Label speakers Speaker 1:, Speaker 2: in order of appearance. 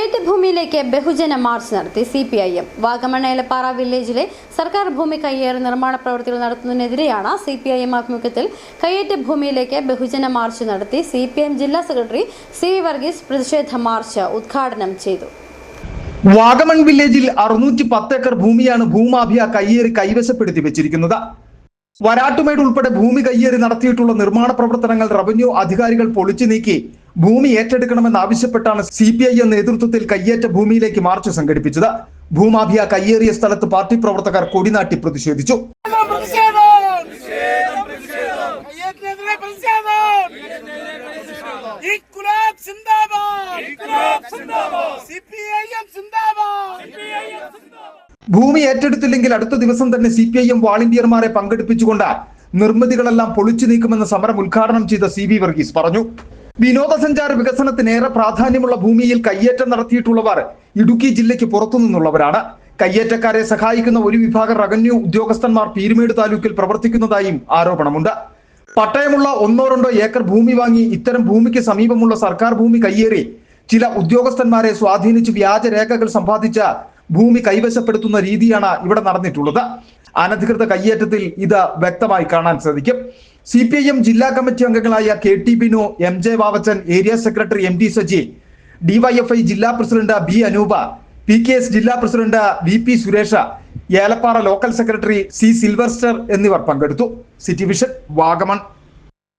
Speaker 1: കയ്യേറ്റ ഭൂമിയിലേക്ക് ബഹുജന മാർച്ച് നടത്തി CPIM. വാഗമൺ ഏലപ്പാറ വില്ലേജിലെ സർക്കാർ ഭൂമി കയ്യേറി നിർമ്മാണ പ്രവൃത്തികൾ നടത്തുന്നതിനെതിരെയാണ് CPIM ആഭിമുഖ്യത്തിൽ കയ്യേറ്റ ഭൂമിയിലേക്ക് ബഹുജന മാർച്ച് നടത്തി. CPIM ജില്ലാ സെക്രട്ടറി CV വർഗീസ് പ്രതിഷേധ മാർച്ച് ഉദ്ഘാടനം ചെയ്തു.
Speaker 2: വാഗമൺ വില്ലേജിൽ 610 ഏക്കർ ഭൂമിയാണ് ഭൂമാഫിയ കയ്യേറി കൈവശപ്പെടുത്തി വെച്ചിരിക്കുന്നത്. വരാട്ടുമേട് ഉൾപ്പെടെ ഭൂമി കയ്യേറി നടത്തിയിട്ടുള്ള നിർമ്മാണ പ്രവർത്തനങ്ങൾ റവന്യൂ അധികാരികൾ പൊളിച്ചു നീക്കി ഭൂമി ഏറ്റെടുക്കണമെന്നാവശ്യപ്പെട്ടാണ് CPIM നേതൃത്വത്തിൽ കയ്യേറ്റ ഭൂമിയിലേക്ക് മാർച്ച് സംഘടിപ്പിച്ചത്. ഭൂമാഫിയ കയ്യേറിയ സ്ഥലത്ത് പാർട്ടി പ്രവർത്തകർ കൊടിനാട്ടി പ്രതിഷേധിച്ചു. ഭൂമി ഏറ്റെടുത്തില്ലെങ്കിൽ അടുത്ത ദിവസം തന്നെ CPIM വാളണ്ടിയർമാരെ പങ്കെടുപ്പിച്ചുകൊണ്ട് നിർമ്മിതികളെല്ലാം പൊളിച്ചു നീക്കുമെന്ന് സമരം ഉദ്ഘാടനം ചെയ്ത CV വർഗീസ് പറഞ്ഞു. വിനോദസഞ്ചാര വികസനത്തിനേറെ പ്രാധാന്യമുള്ള ഭൂമിയിൽ കയ്യേറ്റം നടത്തിയിട്ടുള്ളവർ ഇടുക്കി ജില്ലയ്ക്ക് പുറത്തുനിന്നുള്ളവരാണ്. കയ്യേറ്റക്കാരെ സഹായിക്കുന്ന ഒരു വിഭാഗം റവന്യൂ ഉദ്യോഗസ്ഥന്മാർ പീരുമേട് താലൂക്കിൽ പ്രവർത്തിക്കുന്നതായും ആരോപണമുണ്ട്. പട്ടയമുള്ള 1-2 ഏക്കർ ഭൂമി വാങ്ങി ഇത്തരം ഭൂമിക്ക് സമീപമുള്ള സർക്കാർ ഭൂമി കയ്യേറി ചില ഉദ്യോഗസ്ഥന്മാരെ സ്വാധീനിച്ച് വ്യാജരേഖകൾ സമ്പാദിച്ച ഭൂമി കൈവശപ്പെടുത്തുന്ന രീതിയാണ് ഇവിടെ നടന്നിട്ടുള്ളത്. അനധികൃത കയ്യേറ്റത്തിൽ ഇത് വ്യക്തമായി കാണാൻ സാധിക്കും. CPIM ജില്ലാ കമ്മിറ്റി അംഗങ്ങളായ KT Binu, MJ Vavachan, area secretary MD Saji, DYFI ജില്ലാ പ്രസിഡന്റ് B അനൂപ, PKS ജില്ലാ president VP Suresh, Elappara local secretary C Silvester എന്നിവർ പങ്കെടുത്തു. City vision, Vagamon.